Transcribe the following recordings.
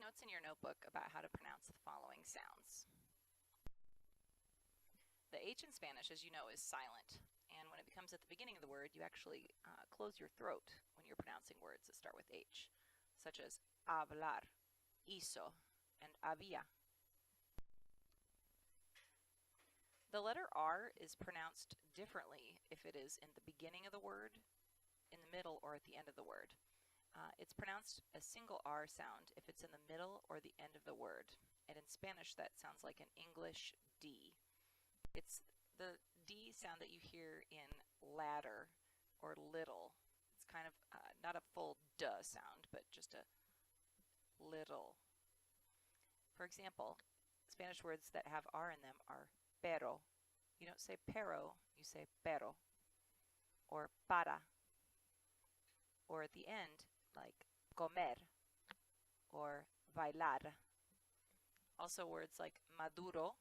notes in your notebook about how to pronounce the following sounds. The H in Spanish, as you know, is silent, and when it becomes at the beginning of the word, you actually close your throat when you're pronouncing words that start with H, such as hablar, hizo, and había. The letter R is pronounced differently if it is in the beginning of the word, in the middle, or at the end of the word. It's pronounced a single R sound if it's in the middle or the end of the word. And in Spanish, that sounds like an English D. It's the D sound that you hear in ladder or little. It's kind of not a full duh sound, but just a little. For example, Spanish words that have R in them are pero. You don't say pero, you say pero. Or para. Or at the end, like comer or bailar. Also words like maduro,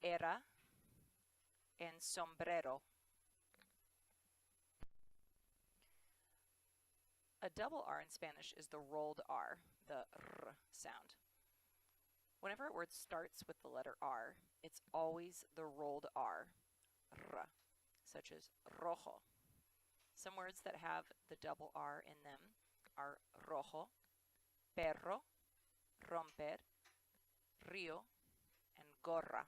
era, and sombrero. A double R in Spanish is the rolled R, the R sound. Whenever a word starts with the letter R, it's always the rolled R, R, such as rojo. Some words that have the double R in them are rojo, perro, romper, río, and gorra.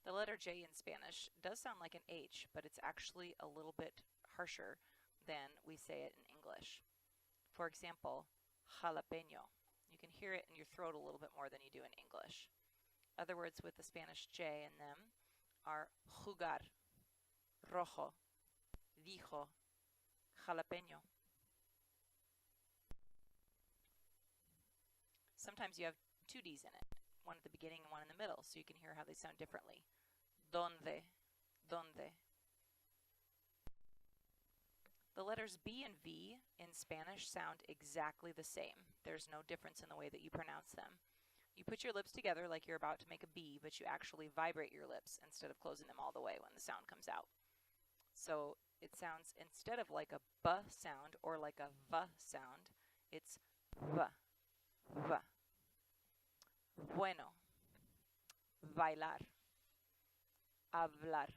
The letter J in Spanish does sound like an H, but it's actually a little bit harsher than we say it in English. For example, jalapeno. You can hear it in your throat a little bit more than you do in English. Other words with the Spanish J in them are jugar, rojo, dijo, jalapeno. Sometimes you have two D's in it, one at the beginning and one in the middle, so you can hear how they sound differently. Donde, donde. The letters B and V in Spanish sound exactly the same. There's no difference in the way that you pronounce them. You put your lips together like you're about to make a B, but you actually vibrate your lips instead of closing them all the way when the sound comes out. So it sounds, instead of like a B sound or like a V sound, it's V, V. Bueno, bailar, hablar,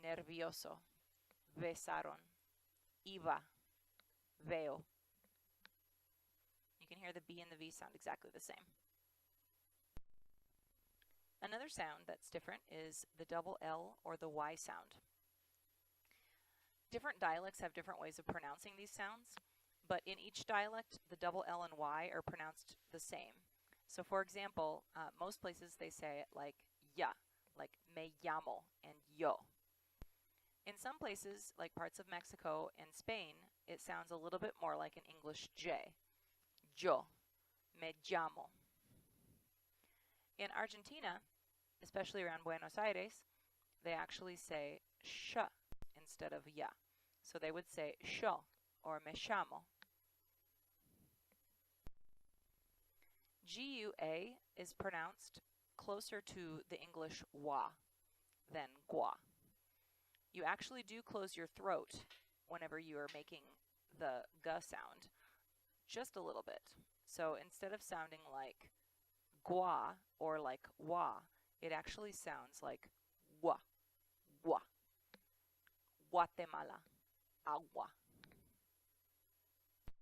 nervioso, besaron, iba, veo. You can hear the B and the V sound exactly the same. Another sound that's different is the double L or the Y sound. Different dialects have different ways of pronouncing these sounds, but in each dialect, the double L and Y are pronounced the same. So for example, most places they say it like ya, like me llamo and yo. In some places, like parts of Mexico and Spain, it sounds a little bit more like an English J. Yo, me llamo. In Argentina, especially around Buenos Aires, they actually say sh instead of ya. So they would say sho or me llamo. GUA is pronounced closer to the English wa than gua. You actually do close your throat whenever you are making the g sound, just a little bit. So instead of sounding like gua or like wa, it actually sounds like wa, wa. Guatemala, agua.